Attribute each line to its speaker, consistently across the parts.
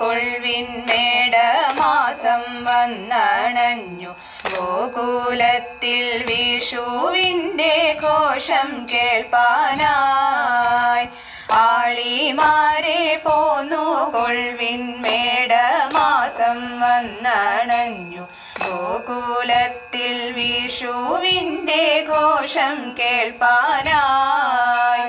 Speaker 1: കൊൾവിൻ മേടമാസം വന്നണഞ്ഞു ഗോകുലത്തിൽ വിഷുവിൻ്റെ ഘോഷം കേൾപ്പാനായി ആളിമാരെ പോന്നു കൊൾവിൻ മേടമാസം വന്നണഞ്ഞു ഗോകുലത്തിൽ വിഷുവിൻ്റെ ഘോഷം കേൾപ്പാനായി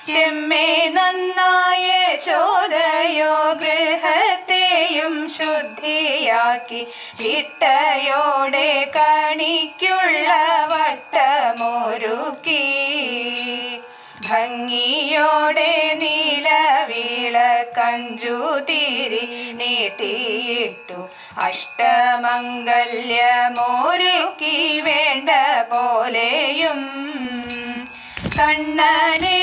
Speaker 1: ചെമ്മേ നന്നായ യശോദയോ ഗൃഹത്തെയും ശുദ്ധിയാക്കി ചിട്ടയോടെ കണിക്കുള്ള വട്ടമൊരുക്കി ഭംഗിയോടെ നീലവിളക്കഞ്ചു തിരി നീട്ടിയിട്ടു അഷ്ടമംഗല്യമൊരുക്കി വേണ്ട പോലെയും കണ്ണനെ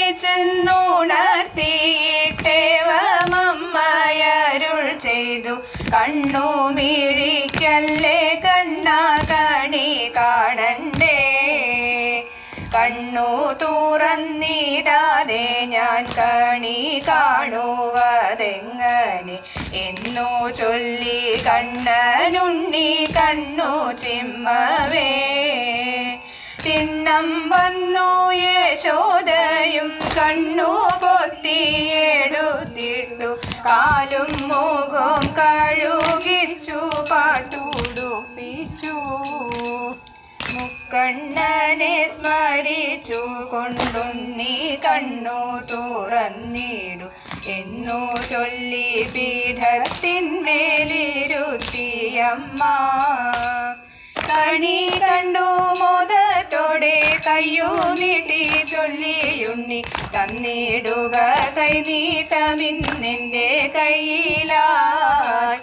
Speaker 1: ചെന്നുണർത്തിയിട്ടേവമമ്മയരുൾ ചെയ്തു കണ്ണു മിഴിക്കല്ലേ കണ്ണ കണി കാണണ്ടേ കണ്ണു തുറന്നിടാതെ ഞാൻ കണി കാണുവതെങ്ങനെ എന്നു ചൊല്ലി കണ്ണനുണ്ണി കണ്ണു ചിമ്മവേ തിണ്ണം വന്നു യശോദയും കണ്ണു പൊത്തിയെടുത്തിട്ടു കാലും മുഖവും കഴുകിച്ചു പാട്ടുടുപ്പിച്ചു മുക്കണ്ണനെ സ്മരിച്ചു കൊണ്ടുണ്ണി കണ്ണു തുറന്നിടു എന്നു ചൊല്ലി പീഠത്തിന്മേലിരുത്തിയമ്മ കണി കണ്ടു മോദത്തോടെ കയ്യു നീട്ടി ചൊല്ലിയുണ്ണി തന്നിടുക കൈനീട്ടമിന്നെൻ്റെ കയ്യിലായി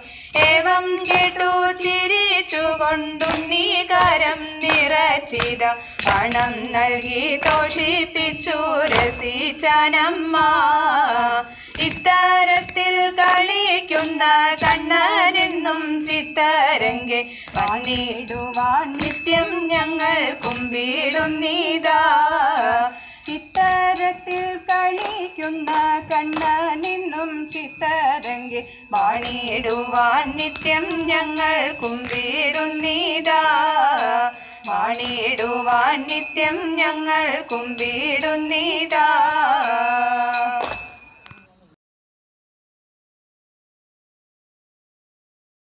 Speaker 1: ഏവം കേട്ടു ചിരിച്ചു കൊണ്ടുണ്ണി കരം നിറച്ചിത പണം നൽകി തോഷിപ്പിച്ചു രസിച്ചാനമ്മ ഇത്തരത്തിൽ കളിക്കുന്ന കണ്ണനെന്നും ചിത്തരങ്കെ വന്നിടുവാൻ നിത്യം ഞങ്ങൾ കുമ്പിടുന്നീതാ ഇത്തരത്തിൽ കളിക്കുന്ന കണ്ണനെന്നും ചിത്തരങ്കെ വാണിടുവാൻ നിത്യം ഞങ്ങൾ കുമ്പിടുന്നീതാ വാണിടുവാൻ നിത്യം ഞങ്ങൾ കുമ്പിടുന്നീതാ